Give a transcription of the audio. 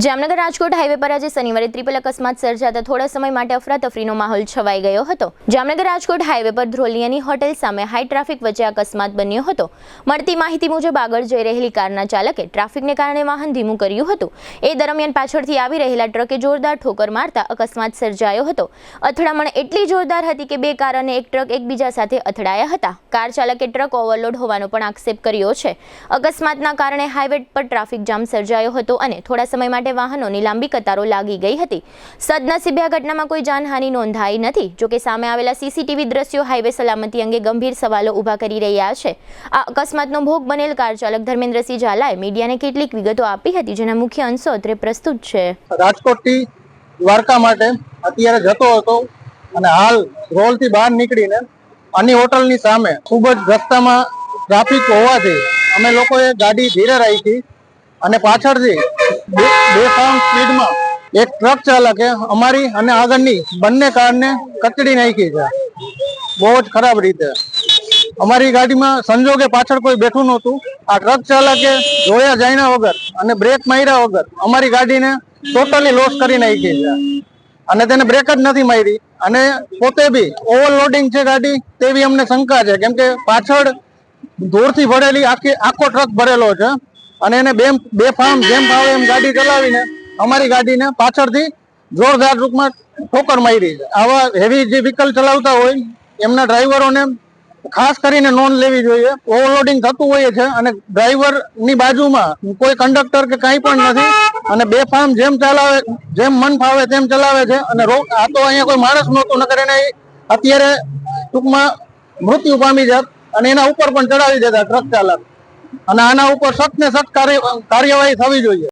Jamnagar Rajkot highway પર આજે શનિવારે ટ્રિપલ અકસ્માત સર્જાતા થોડા સમય માટે અફરાતફરીનો માહોલ છવાઈ ગયો હતો। જામનગર રાજકોટ હાઈવે પર ધ્રોલિયાની હોટેલ સામે હાઈ ટ્રાફિક વચ્ચે અકસ્માત બન્યો હતો। મળતી માહિતી મુજબ આગળ જઈ રહેલી કારના ચાલકે ટ્રાફિકને કારણે વાહન ધીમું કર્યું હતું। એ દરમિયાન પાછળથી આવી રહેલા ટ્રકે જોરદાર ઠોકર મારતા અકસ્માત સર્જાયો હતો। અથડામણ એટલી જોરદાર હતી કે બે કાર અને એક ટ્રક એકબીજા સાથે અથડાયા હતા। કાર ચાલકે ટ્રક ઓવરલોડ હોવાનો પણ આક્ષેપ કર્યો છે। અકસ્માતના કારણે હાઈવે પર ટ્રાફિક જામ સર્જાયો હતો અને થોડા સમય માટે વાહનોની લાંબી કતારો લાગી ગઈ હતી। સદનસીબે આ ઘટનામાં કોઈ જાનહાનિ નોંધાઈ નથી। જો કે સામે આવેલા સીસીટીવી દ્રશ્યો હાઈવે સલામતી અંગે ગંભીર સવાલો ઊભા કરી રહ્યા છે। આ અકસ્માતનો ભોગ બનેલ કાર ચાલક ધર્મેન્દ્રસિંહ ઝાલાએ મીડિયાને કેટલીક વિગતો આપી હતી, જેના મુખ્ય અંશો અત્રે પ્રસ્તુત છે। રાજકોટથી દ્વારકા માટે અત્યારે જતો હતો અને હાલ રોલથી બહાર નીકળીને અની હોટલની સામે ખૂબ જ રસ્તામાં ટ્રાફિક હોવાથી અમે લોકોએ ગાડી ધીરે રાખી અને પાછળથી બેફામ સ્પીડમાં એક ટ્રક ચાલકે અમારી અને આગળની બંને કારને કચડી નાખી છે, બહુ જ ખરાબ રીતે। અમારી ગાડીમાં સંજોગે પાછળ કોઈ બેઠું નહોતું। આ ટ્રક ચાલકે જોયા જાણ્યા વગર અને બ્રેક માર્યા વગર અમારી ગાડીને ટોટલી લોસ કરી નાખી છે અને તેને બ્રેક જ નથી મારી અને પોતે બી ઓવરલોડિંગ છે ગાડી તેવી અમને શંકા છે, કેમ કે પાછળ ધૂળથી ભરેલી આખો ટ્રક ભરેલો છે અને એને બેફામ જેમ ફાવે એમ ગાડી ચલાવીને અમારી ગાડીને પાછળથી જોરદાર રૂપમાં ઠોકર મારી છે। આવા હેવી જે વ્હીકલ ચલાવતા હોય એમના ડ્રાઈવરોને ખાસ કરીને નોંધ લેવી જોઈએ। ઓવરલોડિંગ થતું હોય છે અને ડ્રાઈવરની બાજુમાં કોઈ કંડક્ટર કે કાંઈ પણ નથી અને બેફામ જેમ ચલાવે જેમ મન ફાવે તેમ ચલાવે છે અને આ તો અહીંયા કોઈ માણસ નહોતું, નકર એને અત્યારે ટૂંકમાં મૃત્યુ પામી જાત અને એના ઉપર પણ ચડાવી દેતા ટ્રક ચાલક અને આના ઉપર સખ્ત ને સખ્ત કાર્યવાહી થવી જોઈએ।